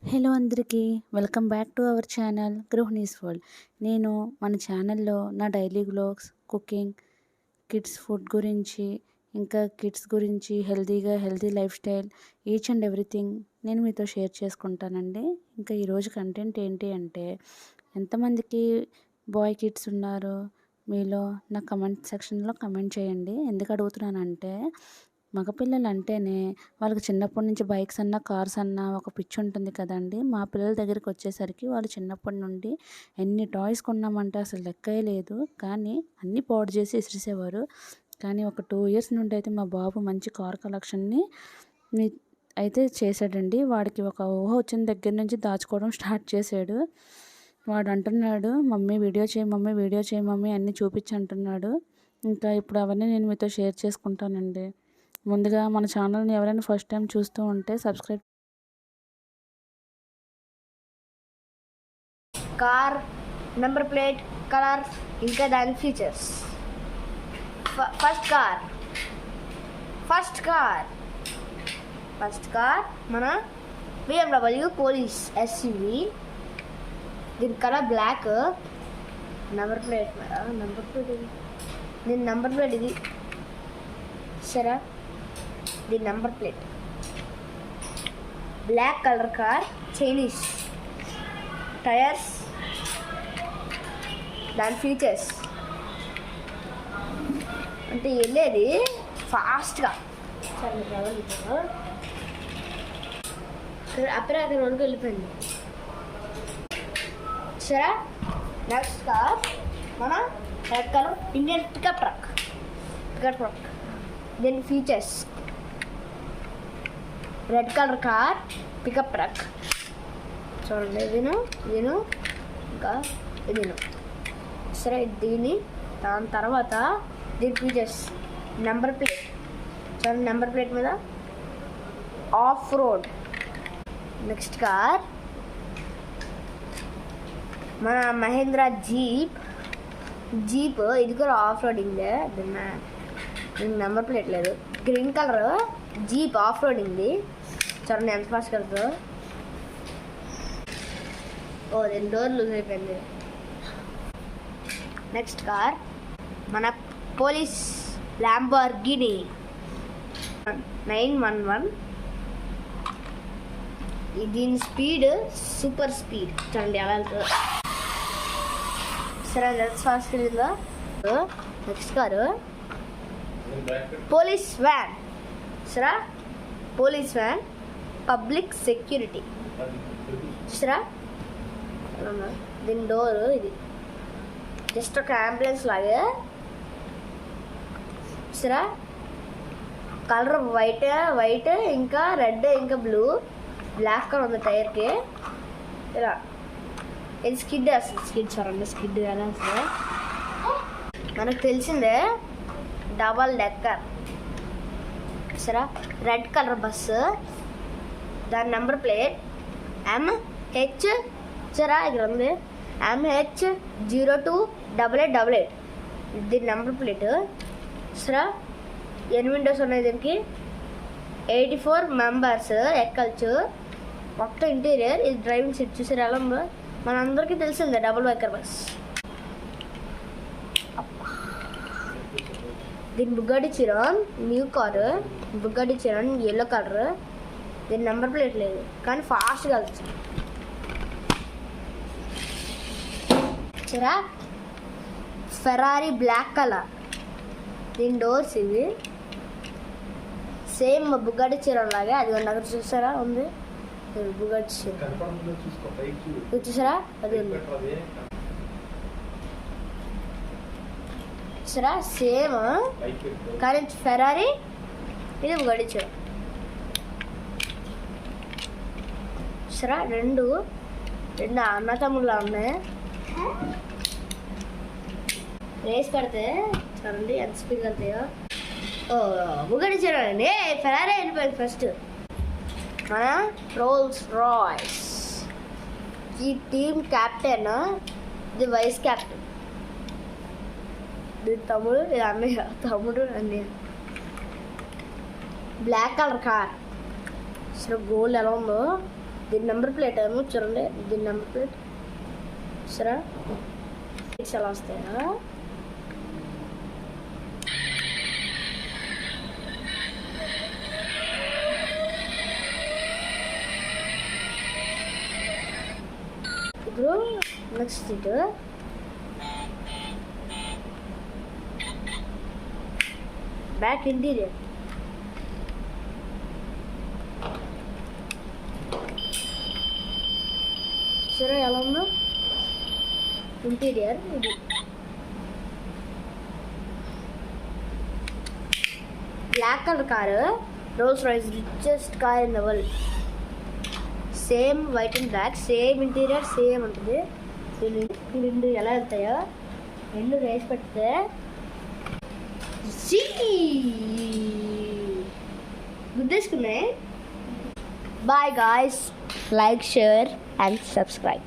Hello అందరికీ welcome back to our channel Gruhini's world. నేను మన ఛానల్లో నా daily vlogs, cooking, kids food గురించి, ఇంకా కిడ్స్ గురించి healthy life style, each and everything నేను మీతో షేర్ చేసుకుంటానండి. ఇంకా ఈరోజు కంటెంట్ ఏంటి అంటే, ఎంతమందికి బాయ్ కిడ్స్ ఉన్నారు మీలో నా కమెంట్ సెక్షన్లో కమెంట్ చేయండి. ఎందుకు అడుగుతున్నానంటే, మగపిల్లలు అంటేనే వాళ్ళకి చిన్నప్పటి నుంచి బైక్స్ అన్నా కార్స్ అన్నా ఒక పిచ్చి ఉంటుంది కదండి. మా పిల్లల దగ్గరికి వచ్చేసరికి వాళ్ళు చిన్నప్పటి నుండి ఎన్ని టాయ్స్ కొన్నామంటే అసలు లెక్కే లేదు, కానీ అన్నీ పాడు చేసి విసిరేసేవారు. కానీ ఒక 2 ఇయర్స్ నుండి అయితే మా బాబు మంచి కార్ కలెక్షన్ని అయితే చేశాడండి. వాడికి ఒక ఊహ వచ్చిన దగ్గర నుంచి దాచుకోవడం స్టార్ట్ చేశాడు. వాడు అంటున్నాడు, మమ్మీ వీడియో చేయి మమ్మీ, వీడియో చేయి మమ్మీ అన్నీ చూపించి అంటున్నాడు. ఇంకా ఇప్పుడు అవన్నీ నేను మీతో షేర్ చేసుకుంటానండి. ముందుగా మన ఛానల్ని ఎవరైనా ఫస్ట్ టైం చూస్తూ ఉంటే subscribe. Car number plate, colour, ఇంకా దాని ఫీచర్స్. ఫస్ట్ కార్ మన BMW పోలీస్ ఎస్యూవి. దీని కలర్ బ్లాక్. నెంబర్ ప్లేట్ దీని నెంబర్ ప్లేట్ ఇది సరే. దీని number plate black colour car, Chinese tyres, దాని ఫీచర్స్ అంటే వెళ్ళేది ఫాస్ట్గా. అప్పుడే అక్కడ వరకు వెళ్ళిపోయింది సరే. నెక్స్ట్ కార్ మన red colour Indian pickup truck. దీని features red colour car, pickup truck చూడండి. ఇదిను ఇంకా ఇదిను సరే. దీని దాని తర్వాత దీని ఫీచర్స్ నెంబర్ ప్లేట్ చూడండి. నెంబర్ ప్లేట్ మీద ఆఫ్ రోడ్. నెక్స్ట్ కార్ మన మహేంద్ర జీప్. ఇది కూడా ఆఫ్ రోడింగ్దే. దీనికి నెంబర్ ప్లేట్ లేదు. గ్రీన్ కలర్ జీప్ ఆఫ్ రోడింగ్ది చూడండి ఎంత ఫాస్ట్ కలర్. దీని డోర్ లూజ్ అయిపోయింది. నెక్స్ట్ కార్ మన పోలీస్ ల్యాంబోర్గిని 911. దీని స్పీడ్ సూపర్ స్పీడ్ చూడండి ఎలా వెళ్తుందో సరే. ఫాస్ట్ వెళ్ళిందో. నెక్స్ట్ కారు పోలీస్ వ్యాన్ సరే. పోలీస్ వ్యాన్ పబ్లిక్ సెక్యూరిటీ సరే. దీని డోరు ఇది జస్ట్ ఒక అంబులెన్స్ లాగే సరే. కలర్ వైట్ ఇంకా రెడ్ ఇంకా బ్లూ, బ్లాక్ కలర్ ఉంది టైర్కి. ఇలా ఇది స్కిడ్ వేస్తుంది. స్కిడ్ ఎలా వస్తుంది మనకు తెలిసిందే. డబల్ డెక్కర్ సరే. Red colour bus. దాని నెంబర్ ప్లేట్ MH సరే. ఇక్కడ ఉంది MH028888. దీని నెంబర్ ప్లేట్ సరే. 8 విండోస్ ఉన్నాయి దీనికి. 84 మెంబర్స్ ఎక్కచ్చు. మొత్తం ఇంటీరియర్. ఇది డ్రైవింగ్ సీట్ చూసారు ఎలా ఉందో. మనందరికీ తెలిసిందే డబుల్ వైకర్ బస్. దీని Bugatti Chiron new car. Bugatti Chiron yellow colour. దీని నెంబర్ ప్లేట్ లేదు కానీ ఫాస్ట్గా వెళ్తుంది సరే. Ferrari black colour. దీని డోర్స్ ఇవి సేమ్ బుగాటి చిరాన్ లాగే. అది అక్కడ చూసారా ఉంది బుగాటి చిరాన్ చూసారా. అది ఉంది సరే. సేమ్ కానీ ఫెరారీ, ఇది బుగాటి చిరాన్ సరే. రెండు అన్న తమ్ముళ్ళ ఉన్నాయి. రేస్ పడితే చూడండి ఎంత స్పీడ్ వెళ్తాయో. బుగాటి చిరాన్ ఫెరారీ వెళ్ళిపోయింది ఫస్ట్. మన రోల్స్ రాయ్స్. ఈ టీమ్ క్యాప్టెన్, ఇది వైస్ క్యాప్టెన్. దీని తమ్ముడు, ఇది అన్నయ్య. తమ్ముడు అన్నయ్య. Black colour car. అసలు గోల్డ్ ఎలా ఉందో దీని నెంబర్ ప్లేట్ ఏమో చూడండి, దీని నెంబర్ ప్లేట్ సరే ఎలా వస్తాయా? ఇప్పుడు నెక్స్ట్ సీట్ బ్యాక్ ఇంటీరియర్. సరే ఎలా ఉందో ఇంటీరియర్. ఇది black colour car, Rolls Royce richest car in the world. Same white and black, same interior, same ఉంటుంది. ఈ రెండు ఎలా వెళ్తాయో రెండు రేస్ పెడితే గుద్దేసుకున్నాయి. Bye guys, like, share and subscribe.